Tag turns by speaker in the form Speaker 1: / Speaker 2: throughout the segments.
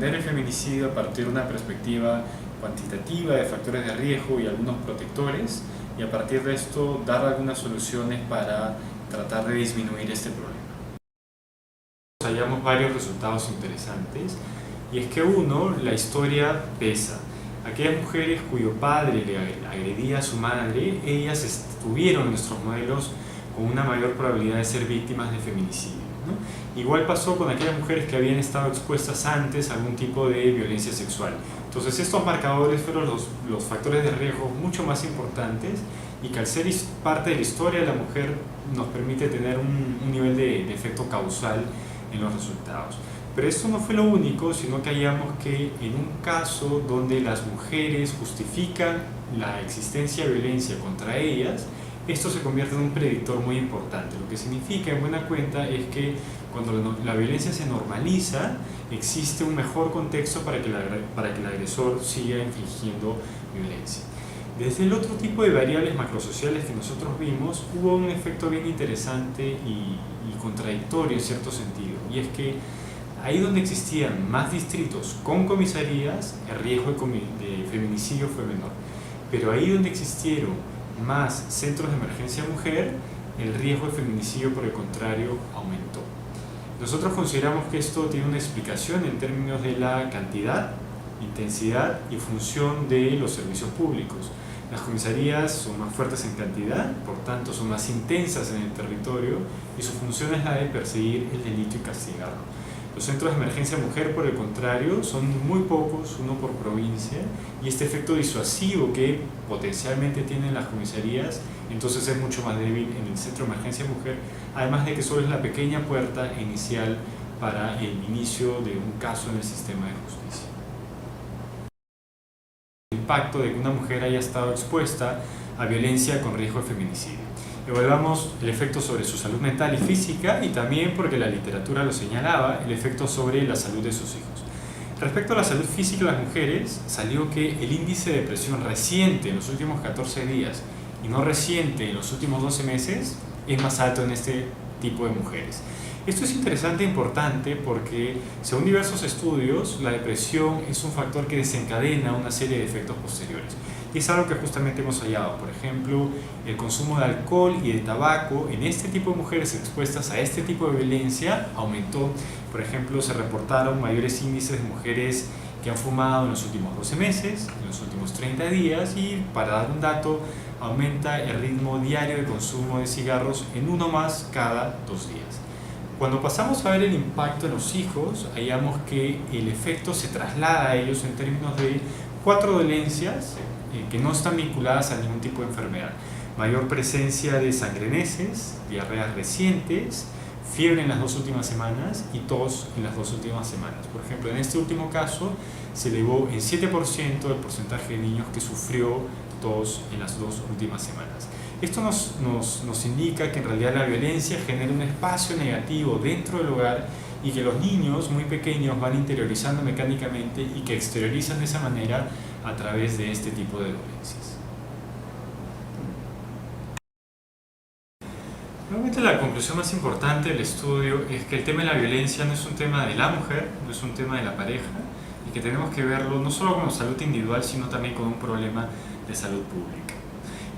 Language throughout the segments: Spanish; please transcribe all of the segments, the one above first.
Speaker 1: comprender el feminicidio a partir de una perspectiva cuantitativa de factores de riesgo y algunos protectores, y a partir de esto dar algunas soluciones para tratar de disminuir este problema. Hallamos varios resultados interesantes, y es que uno, la historia pesa. Aquellas mujeres cuyo padre le agredía a su madre, ellas estuvieron en nuestros modelos con una mayor probabilidad de ser víctimas de feminicidio, ¿no? Igual pasó con aquellas mujeres que habían estado expuestas antes a algún tipo de violencia sexual. Entonces estos marcadores fueron los factores de riesgo mucho más importantes, y que al ser parte de la historia de la mujer nos permite tener un nivel de efecto causal en los resultados. Pero esto no fue lo único, sino que hallamos que en un caso donde las mujeres justifican la existencia de violencia contra ellas, esto se convierte en un predictor muy importante. Lo que significa, en buena cuenta, es que cuando la violencia se normaliza, existe un mejor contexto para que el agresor siga infligiendo violencia. Desde el otro tipo de variables macrosociales que nosotros vimos, hubo un efecto bien interesante y contradictorio en cierto sentido, y es que ahí donde existían más distritos con comisarías, el riesgo de feminicidio fue menor. Pero ahí donde existieron más centros de emergencia mujer, el riesgo de feminicidio, por el contrario, aumentó. Nosotros consideramos que esto tiene una explicación en términos de la cantidad, intensidad y función de los servicios públicos. Las comisarías son más fuertes en cantidad, por tanto son más intensas en el territorio, y su función es la de perseguir el delito y castigarlo. Los centros de emergencia mujer, por el contrario, son muy pocos, uno por provincia, y este efecto disuasivo que potencialmente tienen las comisarías entonces es mucho más débil en el centro de emergencia mujer, además de que solo es la pequeña puerta inicial para el inicio de un caso en el sistema de justicia. El impacto de que una mujer haya estado expuesta a violencia con riesgo de feminicidio. Evaluamos el efecto sobre su salud mental y física, y también, porque la literatura lo señalaba, el efecto sobre la salud de sus hijos. Respecto a la salud física de las mujeres, salió que el índice de depresión reciente en los últimos 14 días y no reciente en los últimos 12 meses es más alto en este tipo de mujeres. Esto es interesante e importante porque, según diversos estudios, la depresión es un factor que desencadena una serie de efectos posteriores. Y es algo que justamente hemos hallado. Por ejemplo, el consumo de alcohol y de tabaco en este tipo de mujeres expuestas a este tipo de violencia aumentó. Por ejemplo, se reportaron mayores índices de mujeres que han fumado en los últimos 12 meses, en los últimos 30 días, y, para dar un dato, aumenta el ritmo diario de consumo de cigarros en uno más cada 2 días. Cuando pasamos a ver el impacto en los hijos, hallamos que el efecto se traslada a ellos en términos de 4 dolencias que no están vinculadas a ningún tipo de enfermedad. Mayor presencia de sangre en heces, diarreas recientes, fiebre en las 2 últimas semanas y tos en las 2 últimas semanas. Por ejemplo, en este último caso se elevó en 7% el porcentaje de niños que sufrió tos en las 2 últimas semanas. Esto nos indica que en realidad la violencia genera un espacio negativo dentro del hogar, y que los niños muy pequeños van interiorizando mecánicamente y que exteriorizan de esa manera a través de este tipo de dolencias. Realmente la conclusión más importante del estudio es que el tema de la violencia no es un tema de la mujer, no es un tema de la pareja, y que tenemos que verlo no solo como salud individual, sino también como un problema de salud pública.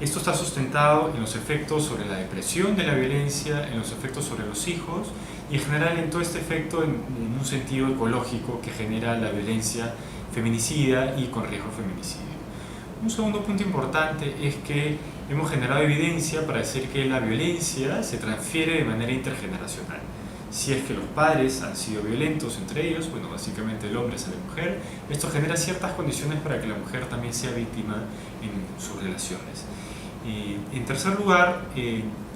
Speaker 1: Esto está sustentado en los efectos sobre la depresión de la violencia, en los efectos sobre los hijos, y en general en todo este efecto en un sentido ecológico que genera la violencia feminicida y con riesgo de feminicidio. Un segundo punto importante es que hemos generado evidencia para decir que la violencia se transfiere de manera intergeneracional. Si es que los padres han sido violentos entre ellos, bueno, básicamente el hombre hacia la mujer, esto genera ciertas condiciones para que la mujer también sea víctima en sus relaciones. En tercer lugar,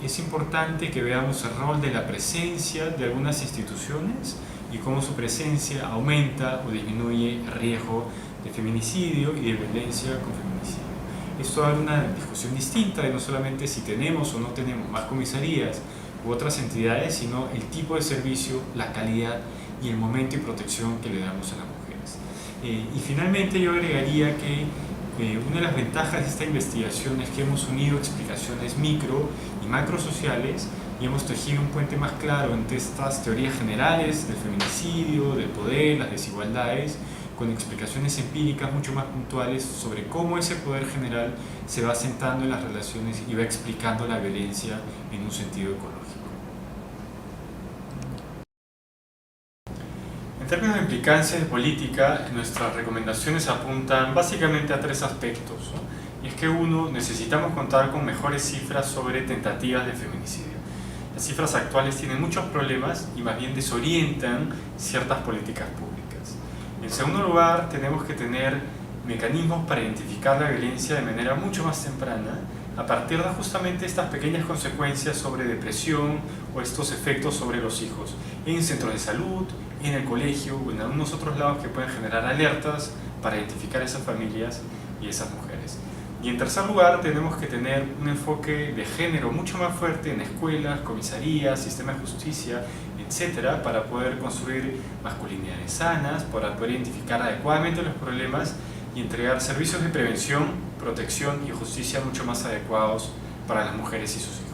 Speaker 1: es importante que veamos el rol de la presencia de algunas instituciones y cómo su presencia aumenta o disminuye el riesgo de feminicidio y de violencia con feminicidio. Esto abre una discusión distinta de no solamente si tenemos o no tenemos más comisarías u otras entidades, sino el tipo de servicio, la calidad y el momento y protección que le damos a las mujeres. Y finalmente yo agregaría que una de las ventajas de esta investigación es que hemos unido explicaciones micro y macrosociales y hemos tejido un puente más claro entre estas teorías generales del feminicidio, del poder, las desigualdades, con explicaciones empíricas mucho más puntuales sobre cómo ese poder general se va asentando en las relaciones y va explicando la violencia en un sentido ecológico. En términos de implicancia de política, nuestras recomendaciones apuntan básicamente a tres aspectos, ¿no? Y es que uno, necesitamos contar con mejores cifras sobre tentativas de feminicidio. Las cifras actuales tienen muchos problemas y más bien desorientan ciertas políticas públicas. En segundo lugar, tenemos que tener mecanismos para identificar la violencia de manera mucho más temprana, a partir de justamente estas pequeñas consecuencias sobre depresión o estos efectos sobre los hijos, en centros de salud, en el colegio o en algunos otros lados que pueden generar alertas para identificar esas familias y esas mujeres. Y en tercer lugar, tenemos que tener un enfoque de género mucho más fuerte en escuelas, comisarías, sistema de justicia, etcétera, para poder construir masculinidades sanas, para poder identificar adecuadamente los problemas y entregar servicios de prevención, protección y justicia mucho más adecuados para las mujeres y sus hijos.